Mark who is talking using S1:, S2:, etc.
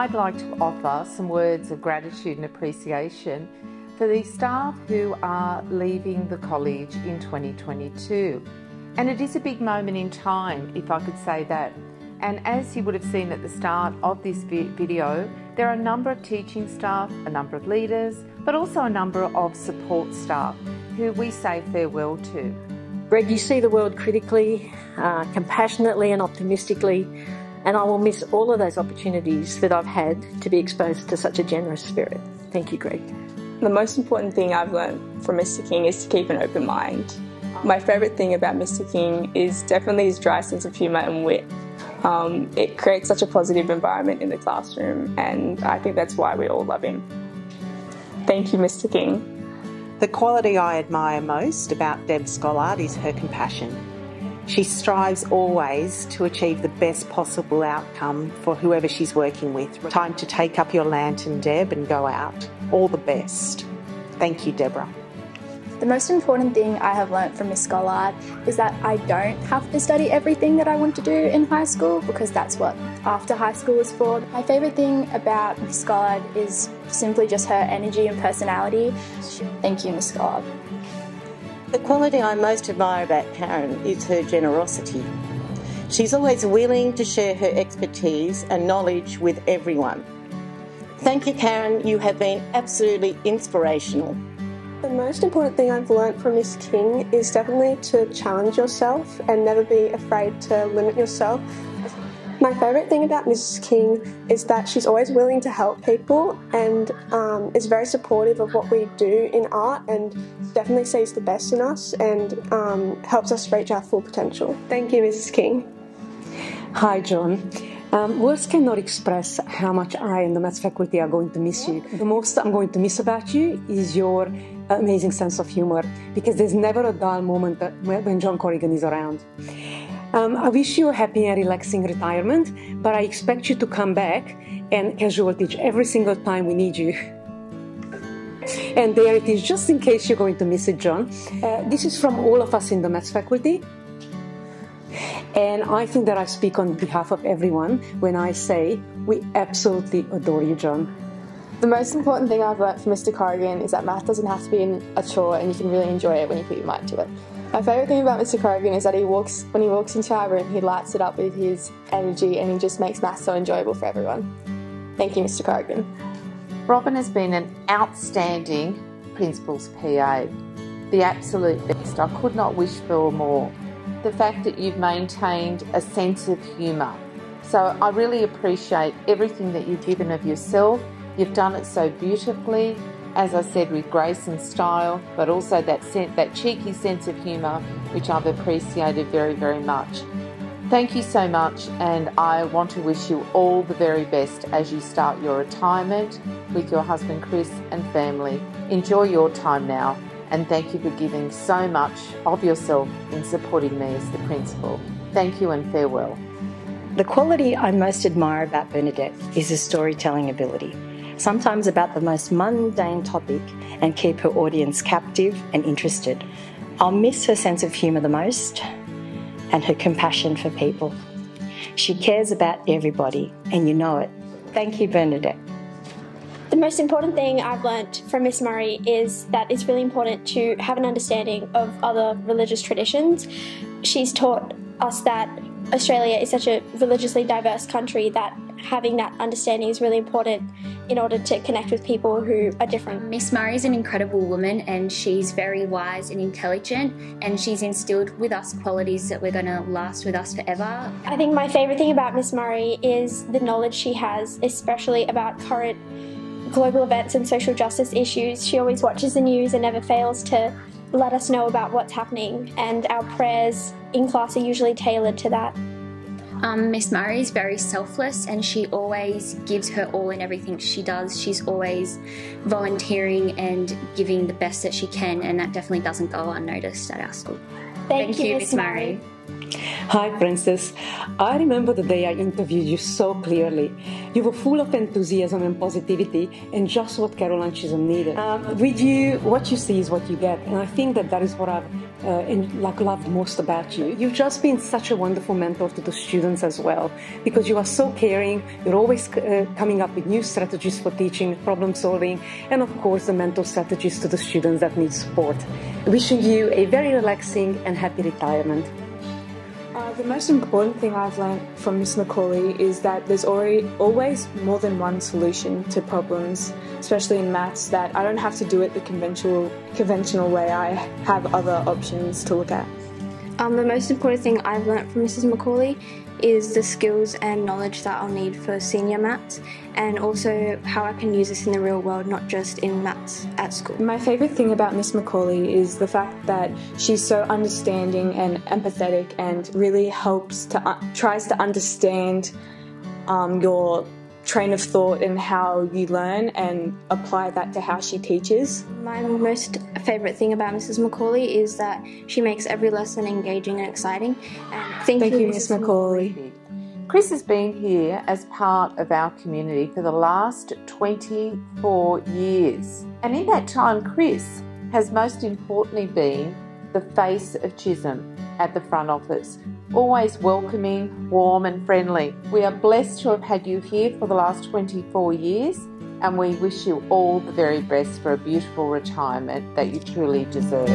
S1: I'd like to offer some words of gratitude and appreciation for the staff who are leaving the college in 2022. And it is a big moment in time, if I could say that. And as you would have seen at the start of this video, there are a number of teaching staff, a number of leaders, but also a number of support staff who we say farewell to.
S2: Greg, you see the world critically, compassionately and optimistically, and I will miss all of those opportunities that I've had to be exposed to such a generous spirit. Thank you, Greg.
S3: The most important thing I've learned from Mr. King is to keep an open mind. My favourite thing about Mr. King is definitely his dry sense of humour and wit. It creates such a positive environment in the classroom, and I think that's why we all love him. Thank you, Mr. King.
S4: The quality I admire most about Deb Scollard is her compassion. She strives always to achieve the best possible outcome for whoever she's working with. Time to take up your lantern, Deb, and go out. All the best. Thank you, Deborah.
S5: The most important thing I have learnt from Miss Scollard is that I don't have to study everything that I want to do in high school, because that's what after high school is for. My favourite thing about Miss Scollard is simply just her energy and personality. Thank you, Miss Scollard.
S6: The quality I most admire about Karen is her generosity. She's always willing to share her expertise and knowledge with everyone. Thank you, Karen. You have been absolutely inspirational.
S7: The most important thing I've learnt from Miss King is definitely to challenge yourself and never be afraid to limit yourself. My favourite thing about Mrs. King is that she's always willing to help people and is very supportive of what we do in art, and definitely sees the best in us and helps us reach our full potential. Thank you, Mrs. King.
S2: Hi, John. Words cannot express how much I and the Maths faculty are going to miss you. The most I'm going to miss about you is your amazing sense of humour, because there's never a dull moment when John Corrigan is around. I wish you a happy and relaxing retirement, but I expect you to come back and casual teach every single time we need you. And there it is, just in case you're going to miss it, John. This is from all of us in the Maths faculty. And I think that I speak on behalf of everyone when I say we absolutely adore you, John.
S5: The most important thing I've learnt from Mr. Corrigan is that math doesn't have to be a chore, and you can really enjoy it when you put your mind to it. My favourite thing about Mr. Corrigan is that when he walks into our room, he lights it up with his energy, and he just makes maths so enjoyable for everyone. Thank you, Mr. Corrigan.
S1: Robin has been an outstanding Principal's PA. The absolute best. I could not wish for more. The fact that you've maintained a sense of humour. So I really appreciate everything that you've given of yourself. You've done it so beautifully, as I said, with grace and style, but also that cheeky sense of humour, which I've appreciated very, very much. Thank you so much, and I want to wish you all the very best as you start your retirement with your husband Chris and family. Enjoy your time now, and thank you for giving so much of yourself in supporting me as the principal. Thank you and farewell.
S2: The quality I most admire about Bernadette is her storytelling ability, sometimes about the most mundane topic, and keep her audience captive and interested. I'll miss her sense of humour the most, and her compassion for people. She cares about everybody, and you know it. Thank you, Bernadette.
S8: The most important thing I've learnt from Miss Murray is that it's really important to have an understanding of other religious traditions. She's taught us that Australia is such a religiously diverse country that having that understanding is really important in order to connect with people who are different.
S9: Miss Murray is an incredible woman, and she's very wise and intelligent, and she's instilled with us qualities that we're going to last with us forever.
S8: I think my favourite thing about Miss Murray is the knowledge she has, especially about current global events and social justice issues. She always watches the news and never fails to let us know about what's happening, and our prayers in class are usually tailored to that.
S9: Miss Murray is very selfless, and she always gives her all in everything she does. She's always volunteering and giving the best that she can, and that definitely doesn't go unnoticed at our school.
S8: Thank you, Miss Murray.
S2: Hi, Princess. I remember the day I interviewed you so clearly. You were full of enthusiasm and positivity, and just what Caroline Chisholm needed. With you, what you see is what you get, and I think that is what I've and loved most about you. You've just been such a wonderful mentor to the students as well, because you are so caring. You're always coming up with new strategies for teaching, problem solving, and of course the mental strategies to the students that need support. Wishing you a very relaxing and happy retirement.
S3: The most important thing I've learned from Miss Macaulay is that there's always more than one solution to problems, especially in maths, that I don't have to do it the conventional way. I have other options to look at.
S8: The most important thing I've learnt from Mrs. Macaulay is the skills and knowledge that I'll need for senior maths, and also how I can use this in the real world, not just in maths at school.
S3: My favourite thing about Miss Macaulay is the fact that she's so understanding and empathetic and really tries to understand your train of thought and how you learn and apply that to how she teaches.
S8: My most favourite thing about Mrs. Macaulay is that she makes every lesson engaging and exciting. And
S3: thank you, Miss Macaulay.
S1: Chris has been here as part of our community for the last 24 years. And in that time, Chris has most importantly been the face of Chisholm at the front office. Always welcoming, warm and friendly. We are blessed to have had you here for the last 24 years, and we wish you all the very best for a beautiful retirement that you truly deserve.